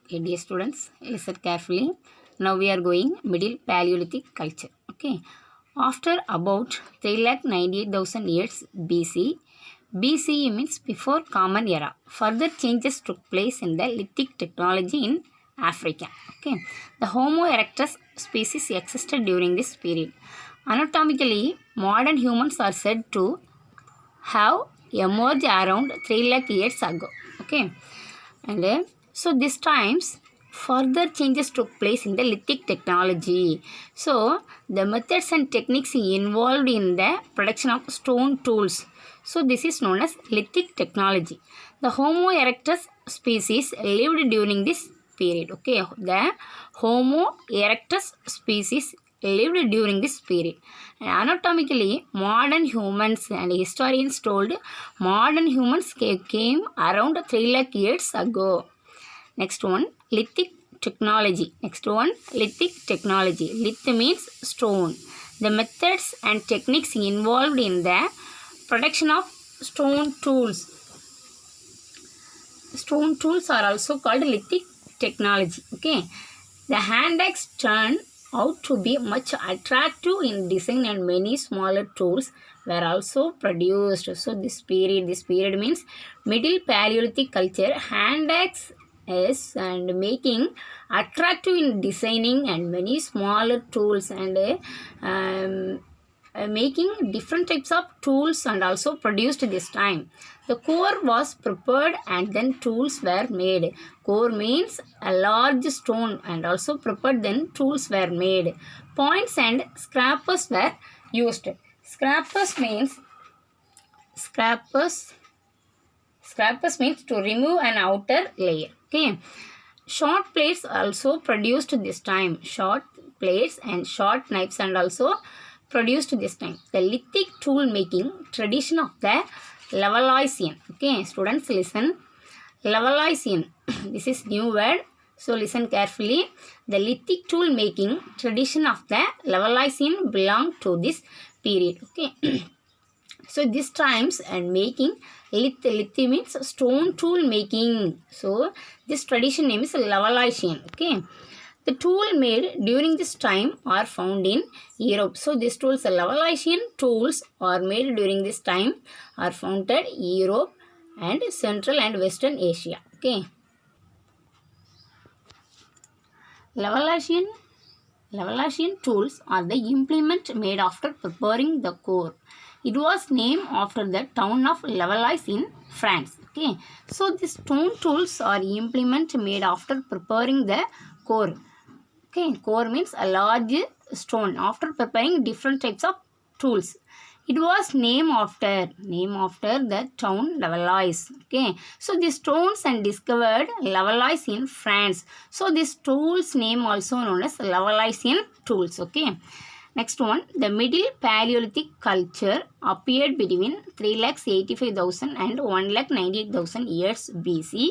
Okay, dear students, listen carefully. Now we are going Middle Paleolithic culture. Okay, after about 398,000 years BC, BCE means before Common Era. Further changes took place in the lithic technology in Africa. Okay, the Homo erectus species existed during this period. Anatomically, modern humans are said to have emerged around 3 lakh years ago. Okay, and so this times further changes took place in the lithic technology. So the methods and techniques involved in the production of stone tools, so this is known as lithic technology. The Homo erectus species lived during this period. Okay, the Homo erectus species lived during this period. And anatomically, modern humans and historians told modern humans came around 3 lakh years ago. Next one, lithic technology. Next one, lithic technology. Lith means stone. The methods and techniques involved in the production of stone tools. Stone tools are also called lithic technology. Okay, the hand axe turned out to be much attractive in design, and many smaller tools were also produced. So this period means Middle Paleolithic culture. Hand axe is and making attractive in designing, and many smaller tools, and making different types of tools and also produced this time. The core was prepared and then tools were made. Core means a large stone and also prepared, then tools were made. Points and scrapers were used. Scrapers means to remove an outer layer. Okay, short plates also produced this time. Short plates and short knives and also produced this time. The lithic tool making tradition of the Lavalisian. Okay, students listen. Lavalisian. This is new word, so listen carefully. The lithic tool making tradition of the Lavalisian belong to this period. Okay. So this times and making lith means stone tool making. So this tradition name is Lavalisian. Okay. The tool made during this time are found in Europe. So these tools, Lavalisian tools, are made during this time are found in Europe and Central and Western Asia. Okay. Lavalisian tools are the implement made after preparing the core. It was named after the town of Lavalais in France. Okay. So these stone tools are implement made after preparing the core. Okay, core means a large stone. After preparing different types of tools, it was named after the town Lavalais. Okay, so these stones and discovered Lavalais in France. So these tools name also known as Lavalaisian tools. Okay, next one, the Middle Paleolithic culture appeared between 385,000 and 198,000 years BC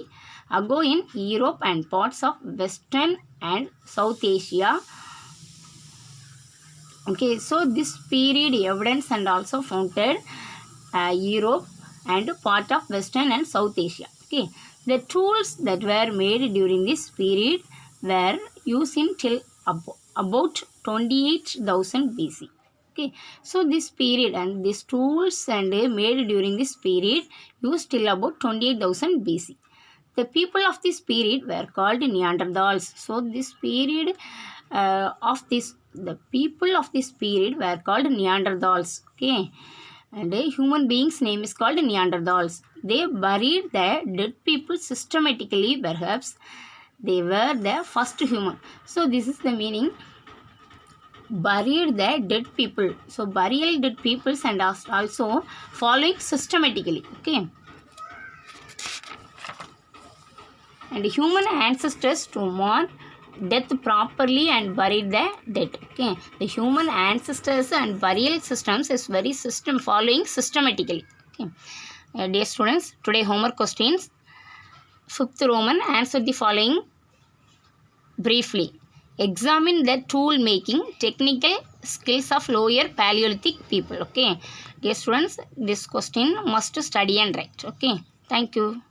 ago in Europe and parts of Western and South Asia. Okay, so this period evidence and also founded Europe and part of Western and South Asia. Okay, the tools that were made during this period were used until about 28,000 BC. Okay, so this period and these tools and made during this period used till about 28,000 BC. The people of this period were called Neanderthals. So this period the people of this period were called Neanderthals. Okay, and a human being's name is called Neanderthals. They buried the dead people systematically. Perhaps they were the first human. So this is the meaning. Buried the dead people. So burial dead peoples and also following systematically. Okay. And human ancestors to mourn death properly and buried the dead. Okay, the human ancestors and burial systems is very following systematically. Okay, dear students, today homework questions. 5th Roman, answer the following briefly. Examine the tool making technical skills of lower Paleolithic people. Okay, dear students, this question must study and write. Okay, thank you.